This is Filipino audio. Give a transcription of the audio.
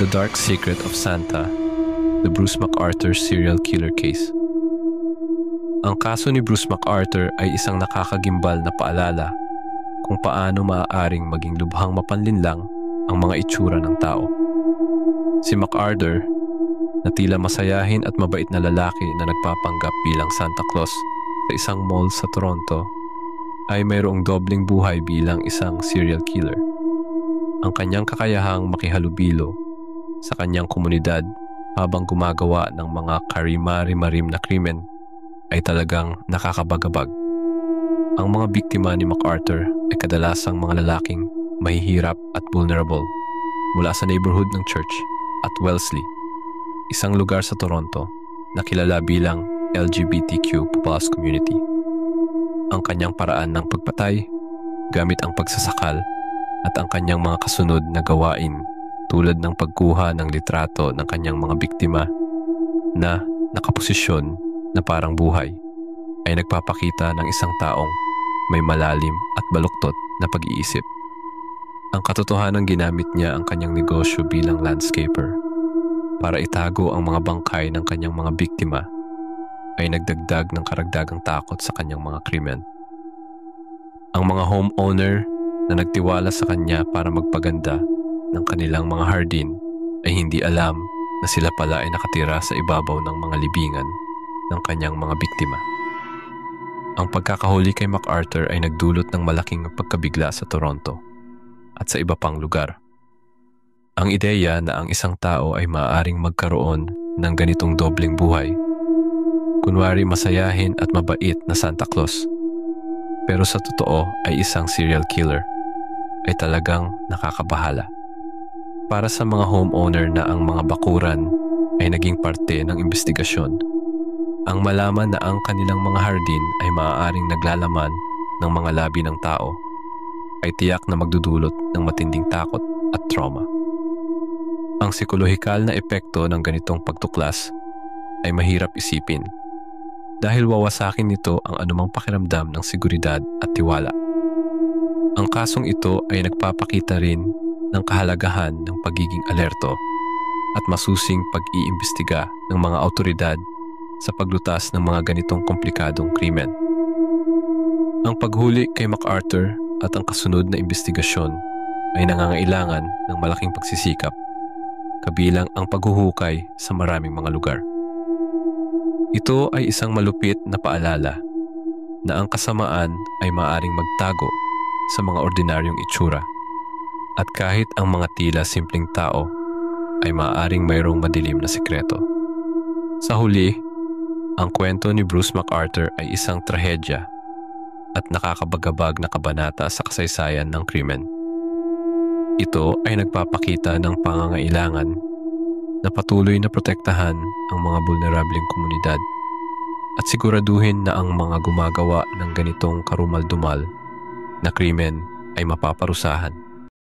The Dark Secret of Santa, the Bruce McArthur Serial Killer Case. Ang kaso ni Bruce McArthur ay isang nakakagimbal na paalala kung paano maaaring maging lubhang mapanlinlang ang mga itsura ng tao. Si McArthur, na tila masayahin at mabait na lalaki na nagpapanggap bilang Santa Claus sa isang mall sa Toronto, ay mayroong dobling buhay bilang isang serial killer. Ang kanyang kakayahang makihalubilo sa kanyang komunidad habang gumagawa ng mga karima-rimarim na krimen ay talagang nakakabagabag. Ang mga biktima ni McArthur ay kadalasang mga lalaking mahihirap at vulnerable mula sa neighborhood ng Church at Wellesley, isang lugar sa Toronto na kilala bilang LGBTQ+ community. Ang kanyang paraan ng pagpatay gamit ang pagsasakal at ang kanyang mga kasunod na gawain tulad ng pagkuha ng litrato ng kanyang mga biktima na nakaposisyon na parang buhay ay nagpapakita ng isang taong may malalim at baluktot na pag-iisip. Ang katotohanan, ginamit niya ang kanyang negosyo bilang landscaper para itago ang mga bangkay ng kanyang mga biktima ay nagdagdag ng karagdagang takot sa kanyang mga krimen. Ang mga homeowner na nagtiwala sa kanya para magpaganda ng kanilang mga hardin ay hindi alam na sila pala ay nakatira sa ibabaw ng mga libingan ng kanyang mga biktima. Ang pagkakahuli kay McArthur ay nagdulot ng malaking pagkabigla sa Toronto at sa iba pang lugar. Ang ideya na ang isang tao ay maaaring magkaroon ng ganitong dobleng buhay, kunwari masayahin at mabait na Santa Claus, pero sa totoo ay isang serial killer, ay talagang nakakabahala. Para sa mga homeowner na ang mga bakuran ay naging parte ng investigasyon, ang malaman na ang kanilang mga hardin ay maaaring naglalaman ng mga labi ng tao ay tiyak na magdudulot ng matinding takot at trauma. Ang psikolohikal na epekto ng ganitong pagtuklas ay mahirap isipin dahil wawasakin nito ang anumang pakiramdam ng seguridad at tiwala. Ang kasong ito ay nagpapakita rin ng kahalagahan ng pagiging alerto at masusing pag-iimbestiga ng mga awtoridad sa paglutas ng mga ganitong komplikadong krimen. Ang paghuli kay McArthur at ang kasunod na investigasyon ay nangangailangan ng malaking pagsisikap, kabilang ang paghuhukay sa maraming mga lugar. Ito ay isang malupit na paalala na ang kasamaan ay maaaring magtago sa mga ordinaryong itsura, at kahit ang mga tila simpleng tao ay maaaring mayroong madilim na sekreto. Sa huli, ang kwento ni Bruce McArthur ay isang trahedya at nakakabagabag na kabanata sa kasaysayan ng krimen. Ito ay nagpapakita ng pangangailangan na patuloy na protektahan ang mga vulnerableng komunidad at siguraduhin na ang mga gumagawa ng ganitong karumal-dumal na krimen ay mapaparusahan.